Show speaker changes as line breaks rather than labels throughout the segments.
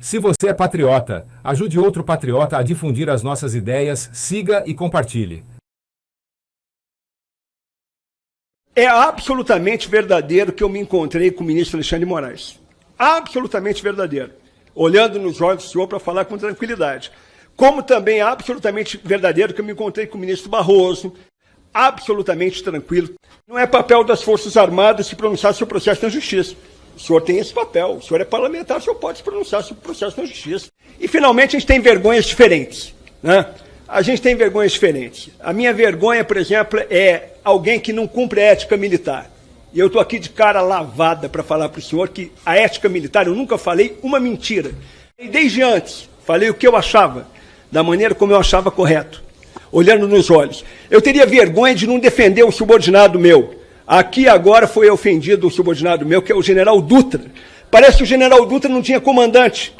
Se você é patriota, ajude outro patriota a difundir as nossas ideias, siga e compartilhe.
É absolutamente verdadeiro que eu me encontrei com o ministro Alexandre de Moraes. Absolutamente verdadeiro. Olhando nos olhos do senhor para falar com tranquilidade. Como também é absolutamente verdadeiro que eu me encontrei com o ministro Barroso. Absolutamente tranquilo. Não é papel das Forças Armadas se pronunciar sobre o processo na Justiça. O senhor tem esse papel. O senhor é parlamentar, o senhor pode se pronunciar sobre o processo na Justiça. E, finalmente, a gente tem vergonhas diferentes, né? A gente tem vergonhas diferentes. A minha vergonha, por exemplo, é alguém que não cumpre a ética militar. E eu estou aqui de cara lavada para falar para o senhor que a ética militar, eu nunca falei uma mentira. E desde antes, falei o que eu achava, da maneira como eu achava correto, olhando nos olhos. Eu teria vergonha de não defender um subordinado meu. Aqui agora foi ofendido um subordinado meu, que é o general Dutra. Parece que o general Dutra não tinha comandante.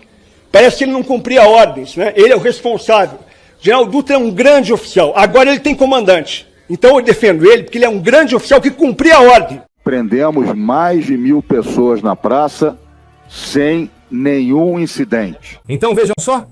Parece que ele não cumpria ordens, né? Ele é o responsável. O general Dutra é um grande oficial. Agora ele tem comandante. Então eu defendo ele, porque ele é um grande oficial que cumpria a ordem.
Prendemos mais de 1.000 pessoas na praça sem nenhum incidente.
Então vejam só,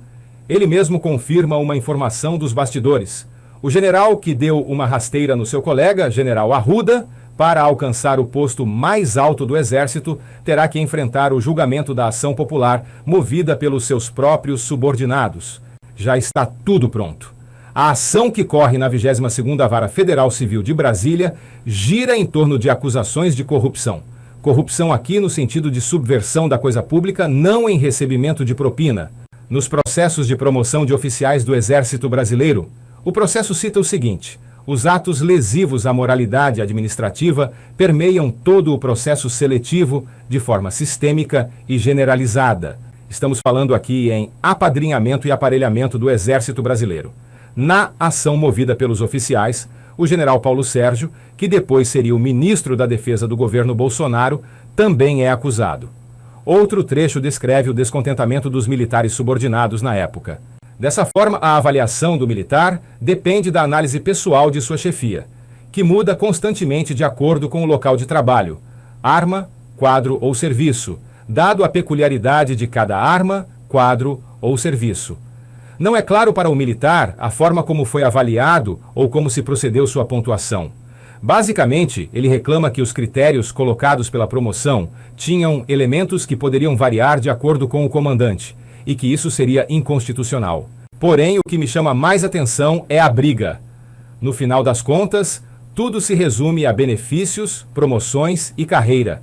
ele mesmo confirma uma informação dos bastidores. O general que deu uma rasteira no seu colega, general Arruda, para alcançar o posto mais alto do Exército, terá que enfrentar o julgamento da ação popular movida pelos seus próprios subordinados. Já está tudo pronto. A ação que corre na 22ª Vara Federal Civil de Brasília gira em torno de acusações de corrupção. Corrupção aqui no sentido de subversão da coisa pública, não em recebimento de propina. Nos processos de promoção de oficiais do Exército Brasileiro, o processo cita o seguinte: os atos lesivos à moralidade administrativa permeiam todo o processo seletivo de forma sistêmica e generalizada. Estamos falando aqui em apadrinhamento e aparelhamento do Exército Brasileiro. Na ação movida pelos oficiais, o general Paulo Sérgio, que depois seria o ministro da Defesa do governo Bolsonaro, também é acusado. Outro trecho descreve o descontentamento dos militares subordinados na época. Dessa forma, a avaliação do militar depende da análise pessoal de sua chefia, que muda constantemente de acordo com o local de trabalho, arma, quadro ou serviço, dado a peculiaridade de cada arma, quadro ou serviço. Não é claro para o militar a forma como foi avaliado ou como se procedeu sua pontuação. Basicamente, ele reclama que os critérios colocados pela promoção tinham elementos que poderiam variar de acordo com o comandante, e que isso seria inconstitucional. Porém, o que me chama mais atenção é a briga. No final das contas, tudo se resume a benefícios, promoções e carreira.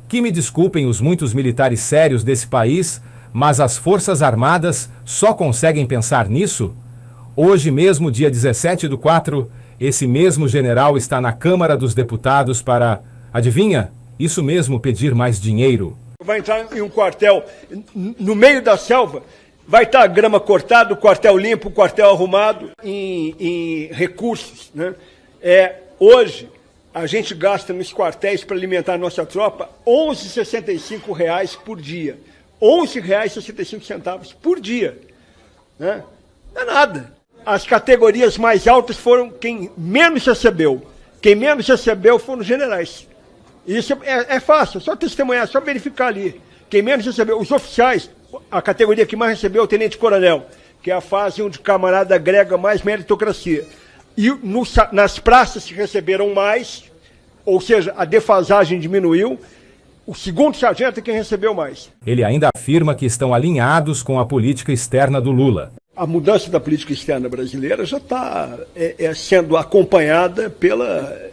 Que me desculpem os muitos militares sérios desse país, mas as Forças Armadas só conseguem pensar nisso? Hoje mesmo, dia 17/4, esse mesmo general está na Câmara dos Deputados para, adivinha? Isso mesmo, pedir mais dinheiro.
Vai entrar em um quartel no meio da selva, vai estar a grama cortada, o quartel limpo, o quartel arrumado, em recursos, né? Hoje, a gente gasta nos quartéis para alimentar a nossa tropa R$ 11,65 por dia. R$ 11,65 por dia, né? Não é nada. As categorias mais altas foram quem menos recebeu. Quem menos recebeu foram os generais. Isso é fácil, só testemunhar, só verificar ali. Quem menos recebeu, os oficiais, a categoria que mais recebeu é o tenente-coronel, que é a fase onde o camarada agrega mais meritocracia. E nas praças que receberam mais, ou seja, a defasagem diminuiu, o segundo sargento é quem recebeu mais.
Ele ainda afirma que estão alinhados com a política externa do Lula.
A mudança da política externa brasileira já está sendo acompanhada pela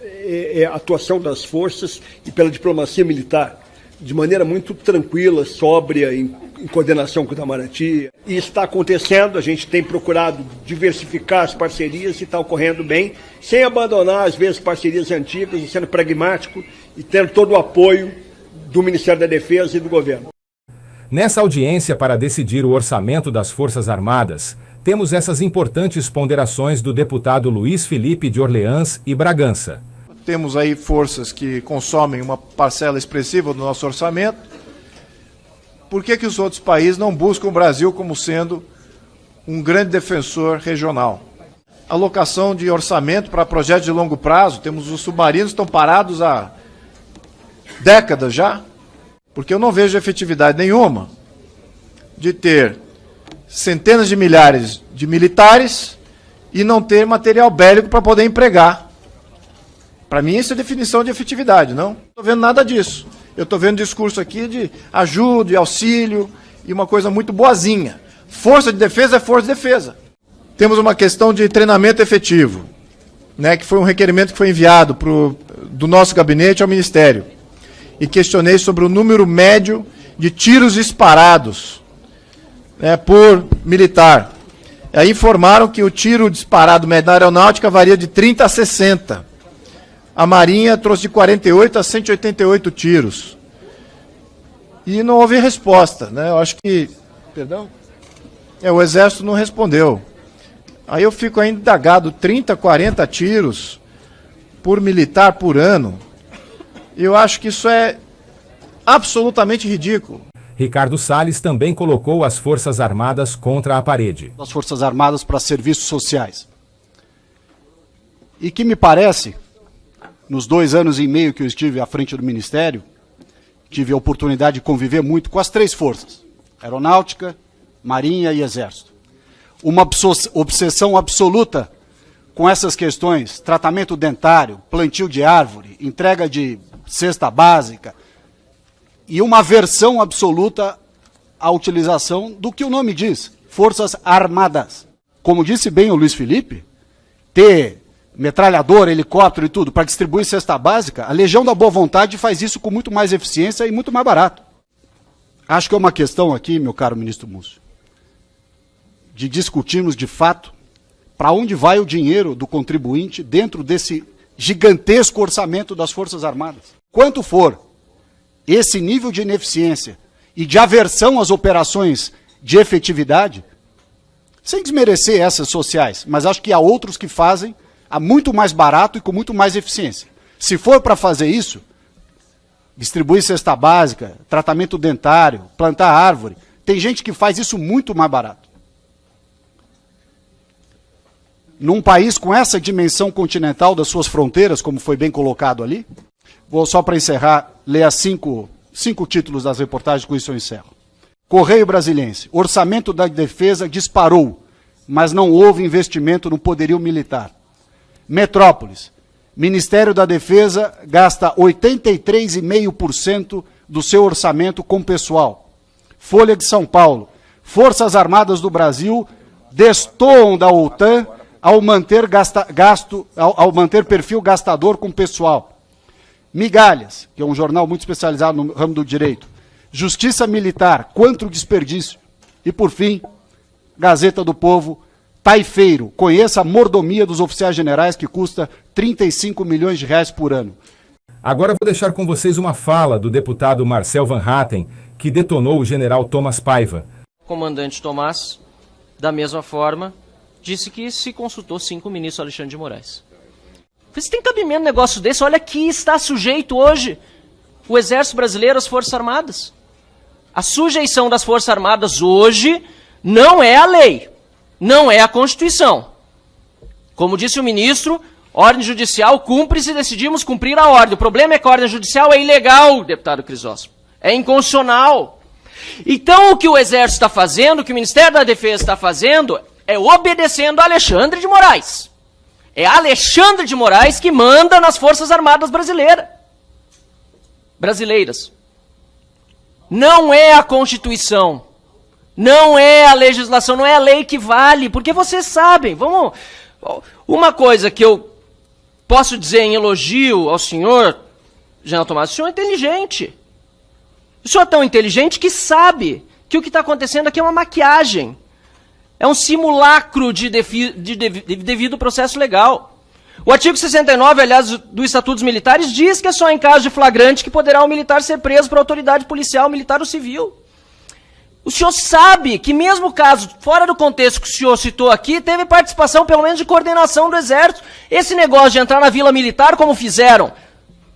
atuação das forças e pela diplomacia militar, de maneira muito tranquila, sóbria, em coordenação com o Itamaraty. E está acontecendo, a gente tem procurado diversificar as parcerias e está ocorrendo bem, sem abandonar, às vezes, parcerias antigas, e sendo pragmático e tendo todo o apoio do Ministério da Defesa e do governo.
Nessa audiência para decidir o orçamento das Forças Armadas, temos essas importantes ponderações do deputado Luiz Felipe de Orleans e Bragança.
Temos aí forças que consomem uma parcela expressiva do nosso orçamento. Por que os outros países não buscam o Brasil como sendo um grande defensor regional? Alocação de orçamento para projetos de longo prazo, temos os submarinos que estão parados há décadas já, porque eu não vejo efetividade nenhuma de ter centenas de milhares de militares e não ter material bélico para poder empregar. Para mim, isso é definição de efetividade, não? Não estou vendo nada disso. Eu estou vendo discurso aqui de ajuda, de auxílio e uma coisa muito boazinha. Força de defesa é força de defesa. Temos uma questão de treinamento efetivo, né, que foi um requerimento que foi enviado do nosso gabinete ao Ministério. E questionei sobre o número médio de tiros disparados, né, por militar. Aí informaram que o tiro disparado médio na aeronáutica varia de 30 a 60. A Marinha trouxe de 48 a 188 tiros. E não houve resposta, né? Eu acho que... Perdão? O Exército não respondeu. Aí eu fico ainda indagado, 30, 40 tiros por militar por ano. Eu acho que isso é absolutamente ridículo.
Ricardo Salles também colocou as Forças Armadas contra a parede.
Das Forças Armadas para serviços sociais. E que me parece, nos 2 anos e meio que eu estive à frente do Ministério, tive a oportunidade de conviver muito com as 3 forças, Aeronáutica, Marinha e Exército. Uma obsessão absoluta com essas questões, tratamento dentário, plantio de árvore, entrega de cesta básica, e uma aversão absoluta à utilização do que o nome diz, Forças Armadas. Como disse bem o Luiz Felipe, ter metralhador, helicóptero e tudo para distribuir cesta básica, a Legião da Boa Vontade faz isso com muito mais eficiência e muito mais barato. Acho que é uma questão aqui, meu caro ministro Múcio, de discutirmos de fato para onde vai o dinheiro do contribuinte dentro desse gigantesco orçamento das Forças Armadas. Quanto for esse nível de ineficiência e de aversão às operações de efetividade, sem desmerecer essas sociais, mas acho que há outros que fazem a muito mais barato e com muito mais eficiência. Se for para fazer isso, distribuir cesta básica, tratamento dentário, plantar árvore, tem gente que faz isso muito mais barato. Num país com essa dimensão continental das suas fronteiras, como foi bem colocado ali, vou só para encerrar, ler as 5 títulos das reportagens, com isso eu encerro. Correio Brasiliense, orçamento da defesa disparou, mas não houve investimento no poderio militar. Metrópolis, Ministério da Defesa gasta 83,5% do seu orçamento com pessoal. Folha de São Paulo, Forças Armadas do Brasil destoam da OTAN ao manter perfil gastador com pessoal. Migalhas, que é um jornal muito especializado no ramo do direito. Justiça Militar, quanto desperdício. E, por fim, Gazeta do Povo, Taifeiro, conheça a mordomia dos oficiais generais que custa 35 milhões de reais por ano.
Agora vou deixar com vocês uma fala do deputado Marcel Van Hatten, que detonou o general Thomas Paiva.
O comandante Tomás, da mesma forma, disse que se consultou 5 ministros Alexandre de Moraes. Você tem cabimento um negócio desse? Olha que está sujeito hoje o Exército Brasileiro às Forças Armadas. A sujeição das Forças Armadas hoje não é a lei, não é a Constituição. Como disse o ministro, ordem judicial cumpre se decidimos cumprir a ordem. O problema é que a ordem judicial é ilegal, deputado Crisóstomo. É inconstitucional. Então o que o Exército está fazendo, o que o Ministério da Defesa está fazendo, é obedecendo a Alexandre de Moraes. É Alexandre de Moraes que manda nas Forças Armadas brasileiras. Não é a Constituição, não é a legislação, não é a lei que vale, porque vocês sabem, uma coisa que eu posso dizer em elogio ao senhor, general Tomás, o senhor é inteligente. O senhor é tão inteligente que sabe que o que está acontecendo aqui é uma maquiagem. É um simulacro de devido processo legal. O artigo 69, aliás, do Estatuto dos Militares, diz que é só em caso de flagrante que poderá um militar ser preso por autoridade policial, militar ou civil. O senhor sabe que mesmo o caso, fora do contexto que o senhor citou aqui, teve participação, pelo menos, de coordenação do Exército. Esse negócio de entrar na Vila Militar, como fizeram,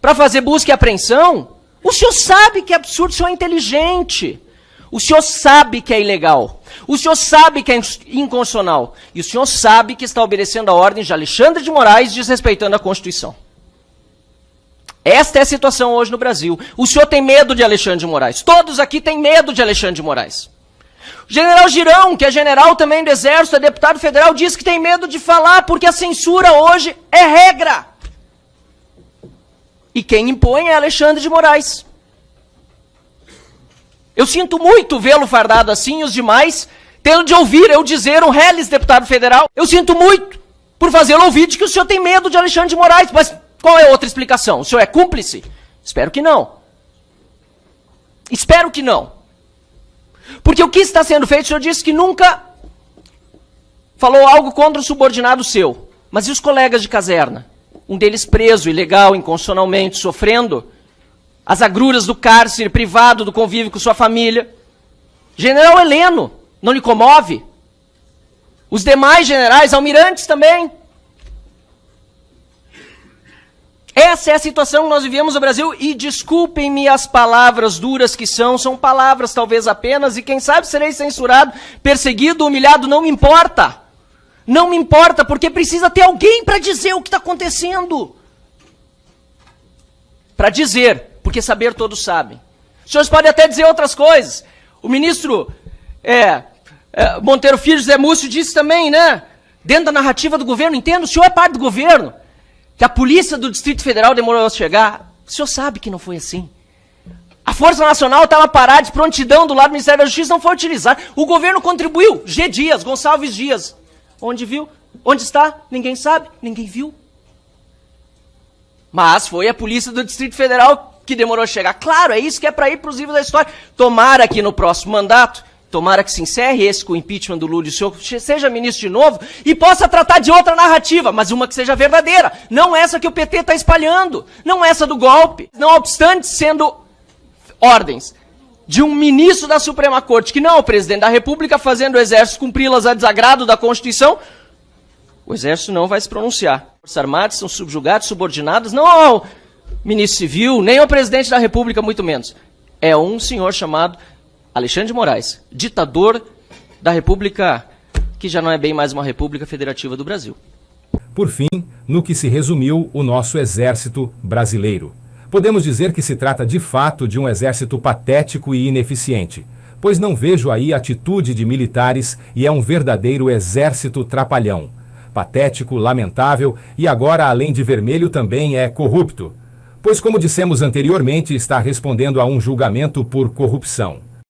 para fazer busca e apreensão, o senhor sabe que é absurdo, o senhor é inteligente. O senhor sabe que é ilegal. O senhor sabe que é inconstitucional. E o senhor sabe que está obedecendo a ordem de Alexandre de Moraes, desrespeitando a Constituição. Esta é a situação hoje no Brasil. O senhor tem medo de Alexandre de Moraes. Todos aqui têm medo de Alexandre de Moraes. O general Girão, que é general também do Exército, é deputado federal, diz que tem medo de falar porque a censura hoje é regra. E quem impõe é Alexandre de Moraes. Eu sinto muito vê-lo fardado assim e os demais tendo de ouvir eu dizer um reles deputado federal. Eu sinto muito por fazê-lo ouvir de que o senhor tem medo de Alexandre de Moraes. Mas qual é a outra explicação? O senhor é cúmplice? Espero que não. Espero que não. Porque o que está sendo feito, o senhor disse que nunca falou algo contra o subordinado seu. Mas e os colegas de caserna? Um deles preso, ilegal, inconstitucionalmente, sofrendo as agruras do cárcere, privado do convívio com sua família. General Heleno, não lhe comove? Os demais generais, almirantes também. Essa é a situação que nós vivemos no Brasil e desculpem-me as palavras duras que são palavras talvez apenas e quem sabe serei censurado, perseguido, humilhado, não me importa. Não me importa, porque precisa ter alguém para dizer o que está acontecendo. Para dizer, porque saber todos sabem. Os senhores podem até dizer outras coisas. O ministro Monteiro Filho, José Múcio, disse também, né? Dentro da narrativa do governo, entendo, o senhor é parte do governo. Que a polícia do Distrito Federal demorou a chegar. O senhor sabe que não foi assim. A Força Nacional estava parada de prontidão do lado do Ministério da Justiça, não foi utilizada. O governo contribuiu. G. Dias, Gonçalves Dias. Onde viu? Onde está? Ninguém sabe, ninguém viu. Mas foi a polícia do Distrito Federal que demorou a chegar. Claro, é isso que é para ir para os livros da história. Tomara que no próximo mandato, tomara que se encerre esse com o impeachment do Lula e o senhor seja ministro de novo e possa tratar de outra narrativa, mas uma que seja verdadeira. Não essa que o PT está espalhando, não essa do golpe. Não obstante sendo ordens de um ministro da Suprema Corte, que não é o presidente da República, fazendo o Exército cumpri-las a desagrado da Constituição, o Exército não vai se pronunciar. As Forças Armadas são subjugadas, subordinadas, não ao ministro civil, nem ao presidente da República, muito menos. É um senhor chamado Alexandre de Moraes, ditador da República, que já não é bem mais uma República Federativa do Brasil.
Por fim, no que se resumiu o nosso Exército brasileiro. Podemos dizer que se trata de fato de um exército patético e ineficiente, pois não vejo aí atitude de militares e é um verdadeiro exército trapalhão. Patético, lamentável e agora, além de vermelho, também é corrupto. Pois, como dissemos anteriormente, está respondendo a um julgamento por corrupção.